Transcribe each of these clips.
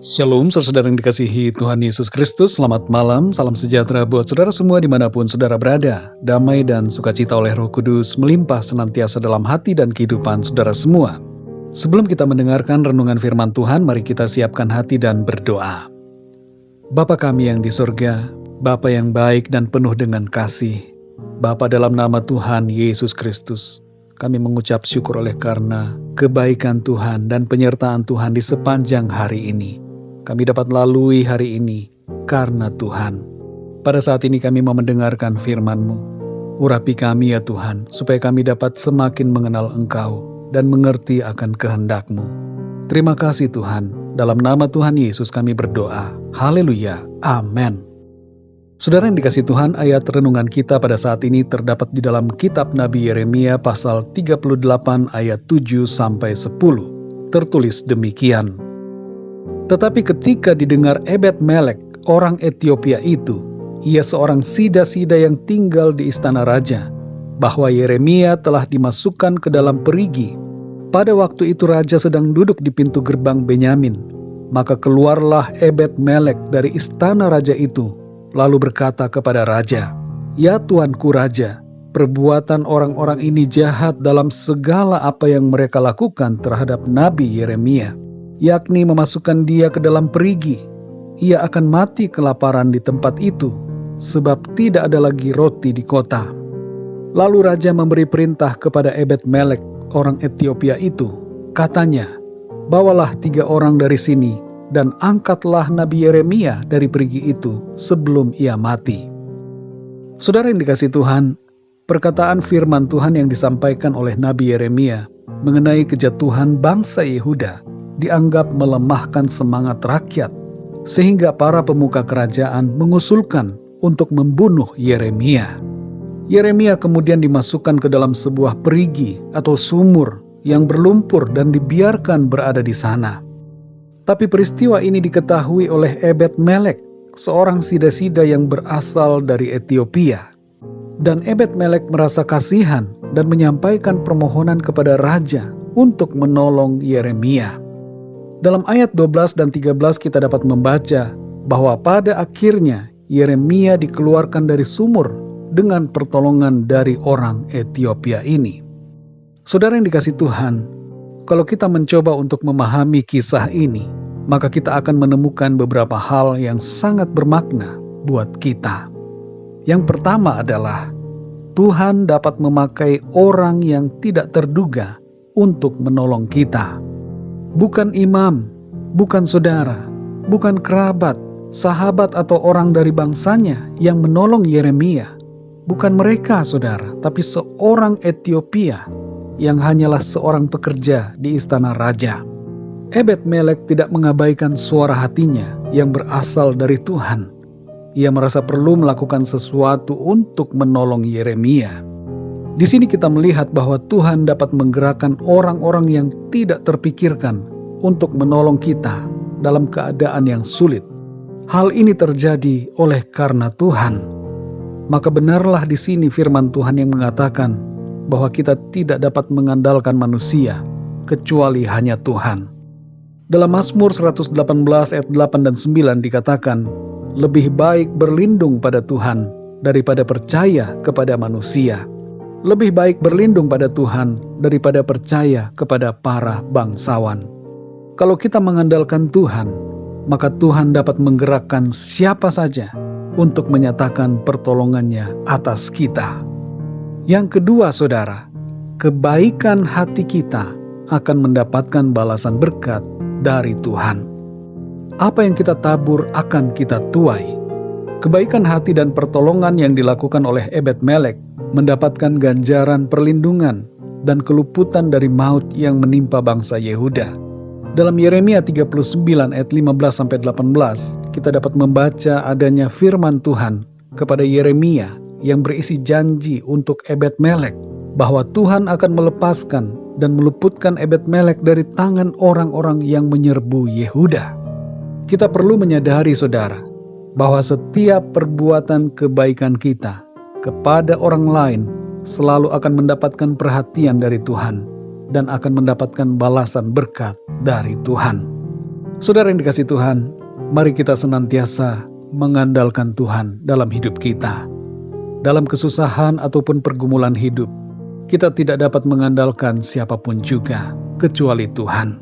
Shalom, saudara yang dikasihi Tuhan Yesus Kristus. Selamat malam, salam sejahtera buat saudara semua dimanapun saudara berada. Damai dan sukacita oleh Roh Kudus melimpah senantiasa dalam hati dan kehidupan saudara semua. Sebelum kita mendengarkan renungan firman Tuhan, mari kita siapkan hati dan berdoa. Bapa kami yang di surga, Bapa yang baik dan penuh dengan kasih, Bapa dalam nama Tuhan Yesus Kristus, kami mengucap syukur oleh karena kebaikan Tuhan dan penyertaan Tuhan di sepanjang hari ini. Kami dapat lalui hari ini karena Tuhan. Pada saat ini kami mau mendengarkan firman-Mu. Urapi kami ya Tuhan, supaya kami dapat semakin mengenal Engkau dan mengerti akan kehendak-Mu. Terima kasih Tuhan, dalam nama Tuhan Yesus kami berdoa. Haleluya, amin. Saudara yang dikasihi Tuhan, ayat renungan kita pada saat ini terdapat di dalam kitab Nabi Yeremia pasal 38 ayat 7-10. Tertulis demikian. Tetapi ketika didengar Ebed-Melek, orang Etiopia itu, ia seorang sida-sida yang tinggal di istana raja, bahwa Yeremia telah dimasukkan ke dalam perigi. Pada waktu itu raja sedang duduk di pintu gerbang Benyamin. Maka keluarlah Ebed-Melek dari istana raja itu, lalu berkata kepada raja, "Ya tuanku raja, perbuatan orang-orang ini jahat dalam segala apa yang mereka lakukan terhadap Nabi Yeremia, yakni memasukkan dia ke dalam perigi. Ia akan mati kelaparan di tempat itu, sebab tidak ada lagi roti di kota." Lalu raja memberi perintah kepada Ebed-Melek, orang Etiopia itu. Katanya, "Bawalah 3 orang dari sini, dan angkatlah Nabi Yeremia dari perigi itu sebelum ia mati." Saudara yang dikasihi Tuhan, perkataan firman Tuhan yang disampaikan oleh Nabi Yeremia mengenai kejatuhan bangsa Yehuda dianggap melemahkan semangat rakyat, sehingga para pemuka kerajaan mengusulkan untuk membunuh Yeremia. Yeremia kemudian dimasukkan ke dalam sebuah perigi atau sumur yang berlumpur dan dibiarkan berada di sana. Tapi peristiwa ini diketahui oleh Ebed-Melek, seorang sida-sida yang berasal dari Etiopia. Dan Ebed-Melek merasa kasihan dan menyampaikan permohonan kepada raja untuk menolong Yeremia. Dalam ayat 12 dan 13 kita dapat membaca bahwa pada akhirnya Yeremia dikeluarkan dari sumur dengan pertolongan dari orang Etiopia ini. Saudara yang dikasihi Tuhan, kalau kita mencoba untuk memahami kisah ini, maka kita akan menemukan beberapa hal yang sangat bermakna buat kita. Yang pertama adalah Tuhan dapat memakai orang yang tidak terduga untuk menolong kita. Bukan imam, bukan saudara, bukan kerabat, sahabat atau orang dari bangsanya yang menolong Yeremia. Bukan mereka, saudara, tapi seorang Etiopia yang hanyalah seorang pekerja di istana raja. Ebed-Melek tidak mengabaikan suara hatinya yang berasal dari Tuhan. Ia merasa perlu melakukan sesuatu untuk menolong Yeremia. Di sini kita melihat bahwa Tuhan dapat menggerakkan orang-orang yang tidak terpikirkan untuk menolong kita dalam keadaan yang sulit. Hal ini terjadi oleh karena Tuhan. Maka benarlah di sini firman Tuhan yang mengatakan bahwa kita tidak dapat mengandalkan manusia kecuali hanya Tuhan. Dalam Mazmur 118 ayat 8 dan 9 dikatakan, "Lebih baik berlindung pada Tuhan daripada percaya kepada manusia. Lebih baik berlindung pada Tuhan daripada percaya kepada para bangsawan." Kalau kita mengandalkan Tuhan, maka Tuhan dapat menggerakkan siapa saja untuk menyatakan pertolongannya atas kita. Yang kedua, saudara, kebaikan hati kita akan mendapatkan balasan berkat dari Tuhan. Apa yang kita tabur akan kita tuai. Kebaikan hati dan pertolongan yang dilakukan oleh Ebed-Melek mendapatkan ganjaran perlindungan dan keluputan dari maut yang menimpa bangsa Yehuda. Dalam Yeremia 39 ayat 15-18, kita dapat membaca adanya firman Tuhan kepada Yeremia yang berisi janji untuk Ebed-Melek bahwa Tuhan akan melepaskan dan meluputkan Ebed-Melek dari tangan orang-orang yang menyerbu Yehuda. Kita perlu menyadari, saudara, bahwa setiap perbuatan kebaikan kita kepada orang lain selalu akan mendapatkan perhatian dari Tuhan dan akan mendapatkan balasan berkat dari Tuhan. Saudara yang dikasihi Tuhan, mari kita senantiasa mengandalkan Tuhan dalam hidup kita. Dalam kesusahan ataupun pergumulan hidup, kita tidak dapat mengandalkan siapapun juga kecuali Tuhan.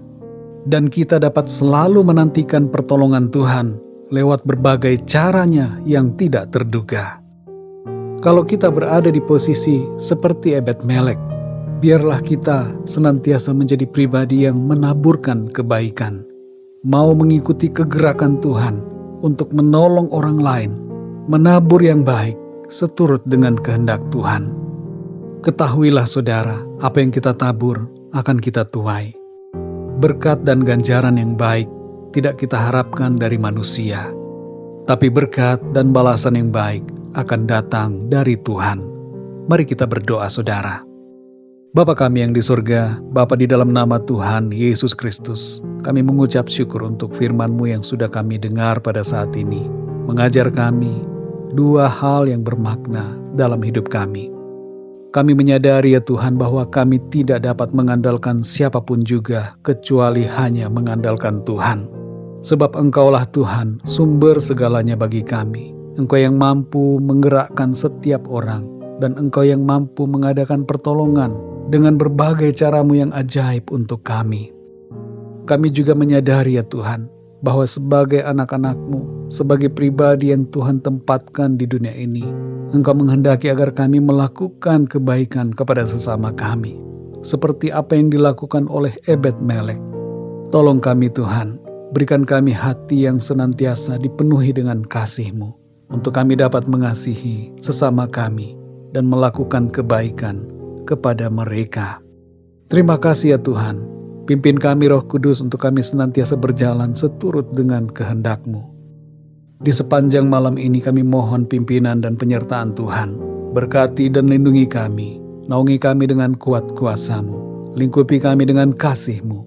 Dan kita dapat selalu menantikan pertolongan Tuhan lewat berbagai caranya yang tidak terduga. Kalau kita berada di posisi seperti Ebed-Melek, biarlah kita senantiasa menjadi pribadi yang menaburkan kebaikan, mau mengikuti kegerakan Tuhan untuk menolong orang lain, menabur yang baik seturut dengan kehendak Tuhan. Ketahuilah saudara, apa yang kita tabur akan kita tuai. Berkat dan ganjaran yang baik tidak kita harapkan dari manusia, tapi berkat dan balasan yang baik akan datang dari Tuhan. Mari kita berdoa saudara. Bapa kami yang di surga, Bapa di dalam nama Tuhan Yesus Kristus, kami mengucap syukur untuk firman-Mu yang sudah kami dengar pada saat ini, mengajar kami dua hal yang bermakna dalam hidup kami. Kami menyadari ya Tuhan bahwa kami tidak dapat mengandalkan siapapun juga kecuali hanya mengandalkan Tuhan. Sebab Engkaulah Tuhan, sumber segalanya bagi kami. Engkau yang mampu menggerakkan setiap orang, dan Engkau yang mampu mengadakan pertolongan dengan berbagai caramu yang ajaib untuk kami. Kami juga menyadari ya Tuhan, bahwa sebagai anak-anak-Mu, sebagai pribadi yang Tuhan tempatkan di dunia ini, Engkau menghendaki agar kami melakukan kebaikan kepada sesama kami, seperti apa yang dilakukan oleh Ebed-Melek. Tolong kami Tuhan, berikan kami hati yang senantiasa dipenuhi dengan kasih-Mu, untuk kami dapat mengasihi sesama kami dan melakukan kebaikan kepada mereka. Terima kasih ya Tuhan. Pimpin kami Roh Kudus untuk kami senantiasa berjalan seturut dengan kehendak-Mu. Di sepanjang malam ini kami mohon pimpinan dan penyertaan Tuhan. Berkati dan lindungi kami. Naungi kami dengan kuat kuasa-Mu. Lingkupi kami dengan kasih-Mu.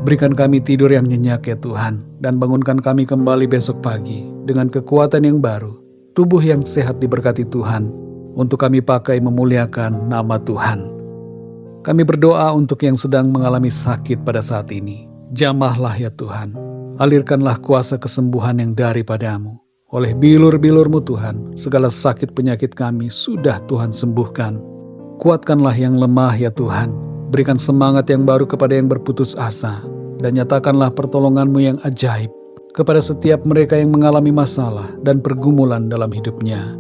Berikan kami tidur yang nyenyak ya Tuhan. Dan bangunkan kami kembali besok pagi dengan kekuatan yang baru. Tubuh yang sehat diberkati Tuhan. Untuk kami pakai memuliakan nama Tuhan. Kami berdoa untuk yang sedang mengalami sakit pada saat ini. Jamahlah ya Tuhan. Alirkanlah kuasa kesembuhan yang daripada-Mu. Oleh bilur-bilur-Mu Tuhan, segala sakit penyakit kami sudah Tuhan sembuhkan. Kuatkanlah yang lemah ya Tuhan. Berikan semangat yang baru kepada yang berputus asa. Dan nyatakanlah pertolongan-Mu yang ajaib kepada setiap mereka yang mengalami masalah dan pergumulan dalam hidupnya.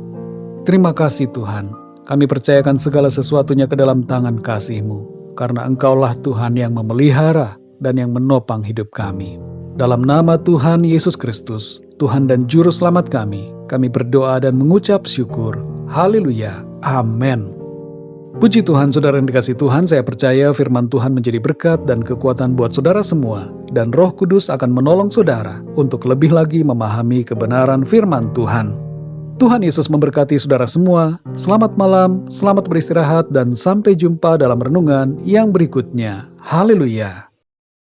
Terima kasih Tuhan. Kami percayakan segala sesuatunya ke dalam tangan kasih-Mu, karena Engkaulah Tuhan yang memelihara dan yang menopang hidup kami. Dalam nama Tuhan Yesus Kristus, Tuhan dan Juru Selamat kami berdoa dan mengucap syukur. Haleluya. Amin. Puji Tuhan, saudara yang dikasihi Tuhan, saya percaya firman Tuhan menjadi berkat dan kekuatan buat saudara semua, dan Roh Kudus akan menolong saudara untuk lebih lagi memahami kebenaran firman Tuhan. Tuhan Yesus memberkati saudara semua. Selamat malam, selamat beristirahat, dan sampai jumpa dalam renungan yang berikutnya. Haleluya.